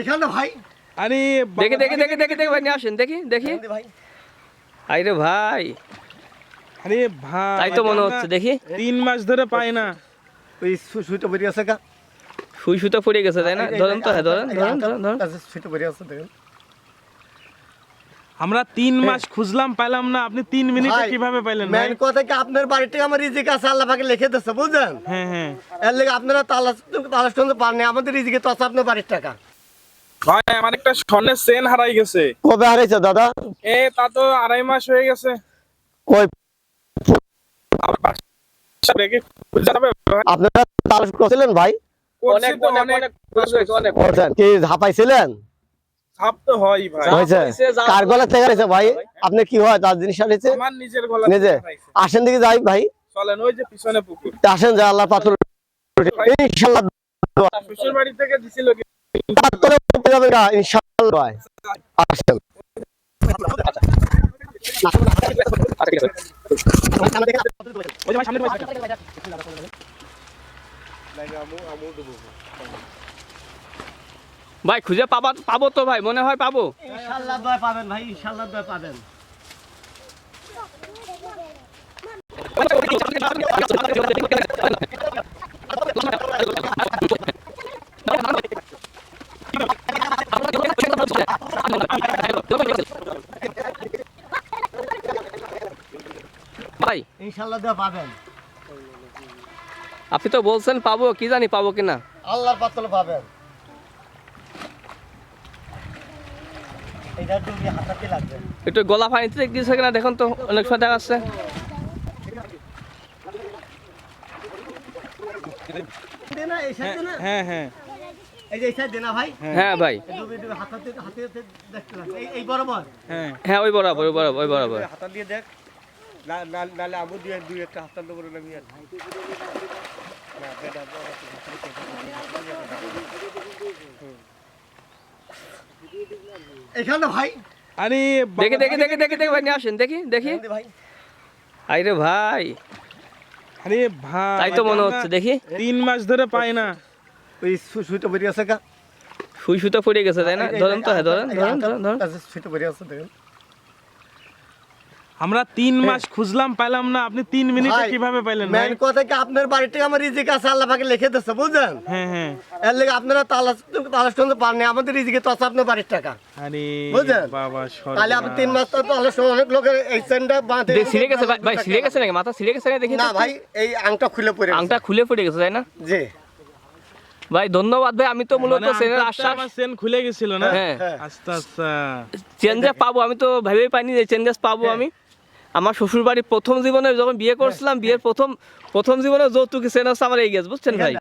এখানে ভাই আরে দেখি দেখি দেখি দেখি দেখি ভাই নিয়ে আসেন দেখি দেখি ভাই আরে ভাই আরে ভাই তাই তো মনে হচ্ছে দেখি 3 মাস ধরে পাই না। ওই সুইটা বেরিয়ে আছে কা সুই সুতো পড়ে গেছে তাই না ধরেন তো হ্যাঁ ধরেন ধরেন ধরেন ধরেন সুইটা বেরিয়ে আছে দেখেন আমরা 3 মাস খুঁজলাম পাইলাম না, আপনি 3 মিনিটে কিভাবে পাইলেন ভাই? মেন কথা কি আপনার বাড়িতে আমার রিজিক আছে আল্লাহ পাকে লিখে দিয়েছে বুঝছেন। হ্যাঁ হ্যাঁ এর লাগি আপনারা তালাশ করতে পারেন আমাদের রিজিকে তো আছে আপনার বাড়ির টাকা। ভাই আমার একটা স্বর্ণের চেন হারাই গেছে। কবে হারাইছে দাদা? তা তো 2.5 মাস হয়ে গেছে। কই রেখে খুঁজে যাবে ভাই? আপনারা তালাশ করছিলেন ভাই? অনেক অনেক অনেক অনেক করছেন কি ঝাপাইছিলেন? ছাপ তো হয় ভাই। হয়েছে কার গলা থেকে হারাইছে ভাই? আপনি কি হয় তার জিনিস হারাইছে? আমার নিজের গলা নিজে হারাইছে। আসেন দিকে যাই ভাই, চলেন ওই যে পিছনে পুকুর। আসেন যে আল্লাহ পাথর ইনশাআল্লাহ শ্বশুর বাড়ি থেকে দিছিল কি? পাথরে পেয়ে যাবেন না ইনশাআল্লাহ ভাই। আসেন ওই যে ভাই সামনে ভাই। ভাই খুঁজে পাবো তো ভাই মনে হয় পাবো। ইনশাআল্লাহ দোয়া পাবেন ভাই, ইনশাআল্লাহ দোয়া পাবেন। ভাই ইনশাআল্লাহ দোয়া পাবেন। আপনি তো বলছেন পাবো, কি জানি পাবো কিনা। আল্লাহর পাতলে পাবেন। এটা তুমি হাতাতে লাগবে। একটু গলা পানিতে দিয়েছে কিনা দেখুন তো, অনেক সময় দেখা যাচ্ছে। দেনা এই সাইডে না? হ্যাঁ হ্যাঁ এই যে এই সাইডে না ভাই? হ্যাঁ ভাই ডুবে হাতাতে দেখতে লাগবে। এই বরাবর। হ্যাঁ হ্যাঁ ওই বরাবর ওই বরাবর ওই বরাবর। হাতা দিয়ে দেখ। নালে আমু দিয়ে দুই একটা হাতার দেবো না আমি আর। না বেটা এখানে ভাই আরে দেখি দেখি দেখি দেখি দেখি ভাই নিয়ে আসেন দেখি দেখি ভাই আরে ভাই আরে ভাই তাই তো মনে হচ্ছে দেখি 3 মাস ধরে পাই না। ওই সুইটা বেরিয়ে আছে কা সুই সুতো পড়ে গেছে তাই না ধরেন তো হ্যাঁ ধরেন ধরেন ধরেন ধরেন সুইটা বেরিয়ে আছে দেখেন আমরা 3 মাস খুঁজলাম পাইলাম না, আপনি 3 মিনিটে কিভাবে পাইলেন ভাই? মেন কথা কি আপনার বাড়িতে আমার রিজিক আছে আল্লাহ পাকে লিখে দিয়েছে বুঝছেন। হ্যাঁ হ্যাঁ এর লাগি আপনারা তালাশ করতে পারেন আমাদের রিজিকে তো আছে আপনার বাড়ির টাকা। আরে বুঝছেন? বাবা তাহলে আপনি 3 সর্বনাশ। মাস তো তালাশ করে অনেক লোকের এই চেনটা বাঁধে ছিঁড়ে গেছে ভাই ছিঁড়ে গেছে নাকি মাথা ছিঁড়ে গেছে নাকি দেখি না ভাই এই আংটা খুলে পড়ে আংটা খুলে পড়ে গেছে তাই না জি ভাই ধন্যবাদ ভাই। আমি তো মূলত মানে চেনের আংটাটা আশ্বাস আমার চেন খুলে গেছিল না। হ্যাঁ আচ্ছা আচ্ছা চেঞ্জে পাবো আমি তো ভেবেই পাইনি যে চেঞ্জেস পাবো আমি। আমার শ্বশুর বাড়ির প্রথম জীবনে যখন বিয়ে করছিলাম বিয়ের প্রথম জীবনে যৌতুক চেন হচ্ছে আমার এই গেছে বুঝছেন ভাই।